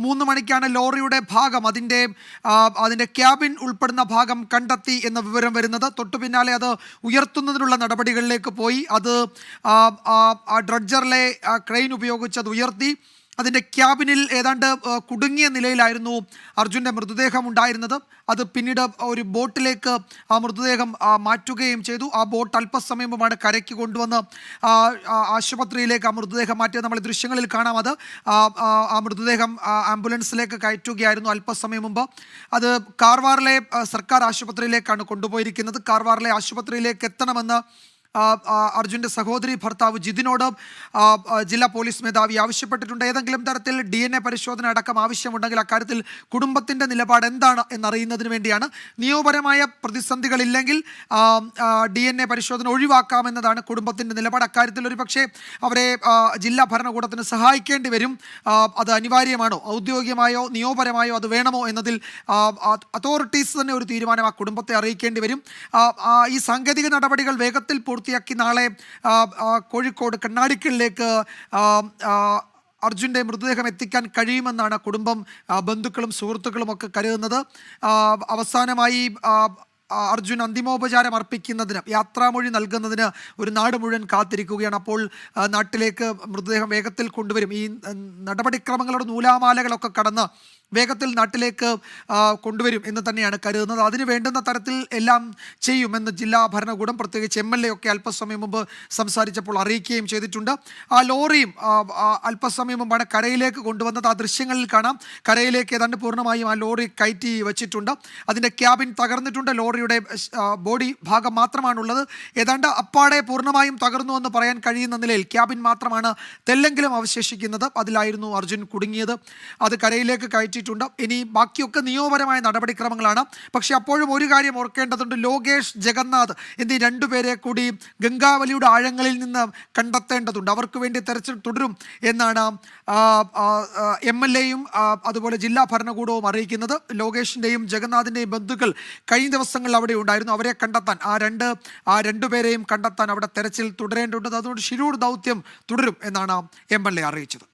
3 മണിക്കാണ് ലോറിയുടെ ഭാഗം അതിൻ്റെ ക്യാബിൻ ഉൾപ്പെടുന്ന ഭാഗം കണ്ടെത്തി എന്ന വിവരം വരുന്നത്. തൊട്ടു പിന്നാലെ അത് ഉയർത്തുന്നതിനുള്ള നടപടികളിലേക്ക് പോയി. അത് ഡ്രഡ്ജറിലെ ക്രെയിൻ ഉപയോഗിച്ച് അത് ഉയർത്തി. അതിൻ്റെ ക്യാബിനിൽ ഏതാണ്ട് കുടുങ്ങിയ നിലയിലായിരുന്നു അർജുൻ്റെ മൃതദേഹം ഉണ്ടായിരുന്നത്. അത് പിന്നീട് ഒരു ബോട്ടിലേക്ക് ആ മൃതദേഹം മാറ്റുകയും ചെയ്തു. ആ ബോട്ട് അല്പസമയം മുമ്പാണ് കരയ്ക്ക് കൊണ്ടുവന്ന് ആശുപത്രിയിലേക്ക് ആ മൃതദേഹം മാറ്റിയത്. നമ്മൾ ദൃശ്യങ്ങളിൽ കാണാം. ആ മൃതദേഹം ആംബുലൻസിലേക്ക് കയറ്റുകയായിരുന്നു അല്പസമയം മുമ്പ്. അത് കാർവാറിലെ സർക്കാർ ആശുപത്രിയിലേക്കാണ് കൊണ്ടുപോയിരിക്കുന്നത്. കാർവാറിലെ ആശുപത്രിയിലേക്ക് എത്തണമെന്ന് അർജുൻ്റെ സഹോദരി ഭർത്താവ് ജിതിനോട് ജില്ലാ പോലീസ് മേധാവി ആവശ്യപ്പെട്ടിട്ടുണ്ട്. ഏതെങ്കിലും തരത്തിൽ DNA പരിശോധന അടക്കം ആവശ്യമുണ്ടെങ്കിൽ അക്കാര്യത്തിൽ കുടുംബത്തിൻ്റെ നിലപാട് എന്താണ് എന്നറിയുന്നതിന് വേണ്ടിയാണ്. നിയമപരമായ പ്രതിസന്ധികളില്ലെങ്കിൽ DNA പരിശോധന ഒഴിവാക്കാമെന്നതാണ് കുടുംബത്തിൻ്റെ നിലപാട്. അക്കാര്യത്തിൽ ഒരു പക്ഷേ അവരെ ജില്ലാ ഭരണകൂടത്തിന് സഹായിക്കേണ്ടി വരും. അത് അനിവാര്യമാണോ, ഔദ്യോഗികമായോ നിയമപരമായോ അത് വേണമോ എന്നതിൽ അതോറിറ്റീസ് തന്നെ ഒരു തീരുമാനം ആ കുടുംബത്തെ അറിയിക്കേണ്ടി വരും. ഈ സാങ്കേതിക നടപടികൾ വേഗത്തിൽ പൂർത്തിയാക്കി നാളെ കോഴിക്കോട് കണ്ണാടിക്കലിലേക്ക് അർജുൻ്റെ മൃതദേഹം എത്തിക്കാൻ കഴിയുമെന്നാണ് കുടുംബം, ബന്ധുക്കളും സുഹൃത്തുക്കളും ഒക്കെ കരുതുന്നത്. അവസാനമായി അർജുൻ അന്തിമോപചാരം അർപ്പിക്കുന്നതിന്, യാത്രാമൊഴി നൽകുന്നതിന് ഒരു നാട് മുഴുവൻ കാത്തിരിക്കുകയാണ്. അപ്പോൾ നാട്ടിലേക്ക് മൃതദേഹം വേഗത്തിൽ കൊണ്ടുവരും. ഈ നടപടിക്രമങ്ങളുടെ നൂലാമാലകളൊക്കെ കടന്ന് വേഗത്തിൽ നാട്ടിലേക്ക് കൊണ്ടുവരും എന്ന് തന്നെയാണ് കരുതുന്നത്. അതിന് വേണ്ടുന്ന തരത്തിൽ എല്ലാം ചെയ്യുമെന്ന് ജില്ലാ ഭരണകൂടം, പ്രത്യേകിച്ച് MLA ഒക്കെ അല്പസമയം മുമ്പ് സംസാരിച്ചപ്പോൾ അറിയിക്കുകയും ചെയ്തിട്ടുണ്ട്. ആ ലോറിയും അല്പസമയം മുമ്പാണ് കരയിലേക്ക് കൊണ്ടുവന്നത്. ആ ദൃശ്യങ്ങളിൽ കാണാം. കരയിലേക്ക് ഏതാണ്ട് പൂർണ്ണമായും ആ ലോറി കയറ്റി വെച്ചിട്ടുണ്ട്. അതിൻ്റെ ക്യാബിൻ തകർന്നിട്ടുണ്ട്. ലോറിയുടെ ബോഡി ഭാഗം മാത്രമാണുള്ളത്. ഏതാണ്ട് അപ്പാടെ പൂർണ്ണമായും തകർന്നു എന്ന് പറയാൻ കഴിയുന്ന നിലയിൽ ക്യാബിൻ മാത്രമാണ് തെല്ലെങ്കിലും അവശേഷിക്കുന്നത്. അതിലായിരുന്നു അർജുൻ കുടുങ്ങിയത്. അത് കരയിലേക്ക് കയറ്റി. ഇനി ബാക്കിയൊക്കെ നിയമപരമായ നടപടിക്രമങ്ങളാണ്. പക്ഷെ അപ്പോഴും ഒരു കാര്യം ഓർക്കേണ്ടതുണ്ട്. ലോകേഷ്, ജഗന്നാഥ് എന്നീ രണ്ടുപേരെ കൂടി ഗംഗാവലിയുടെ ആഴങ്ങളിൽ നിന്ന് കണ്ടെത്തേണ്ടതുണ്ട്. അവർക്ക് വേണ്ടി തെരച്ചിൽ തുടരും എന്നാണ് MLAയും അതുപോലെ ജില്ലാ ഭരണകൂടവും അറിയിക്കുന്നത്. ലോകേഷിൻ്റെയും ജഗന്നാഥിൻ്റെയും ബന്ധുക്കൾ കഴിഞ്ഞ ദിവസങ്ങളിൽ അവിടെ ഉണ്ടായിരുന്നു. അവരെ കണ്ടെത്താൻ, ആ രണ്ടുപേരെയും കണ്ടെത്താൻ അവിടെ തെരച്ചിൽ തുടരേണ്ടതുണ്ട്. അതുകൊണ്ട് ശിരൂർ ദൗത്യം തുടരും എന്നാണ് MLA അറിയിച്ചത്.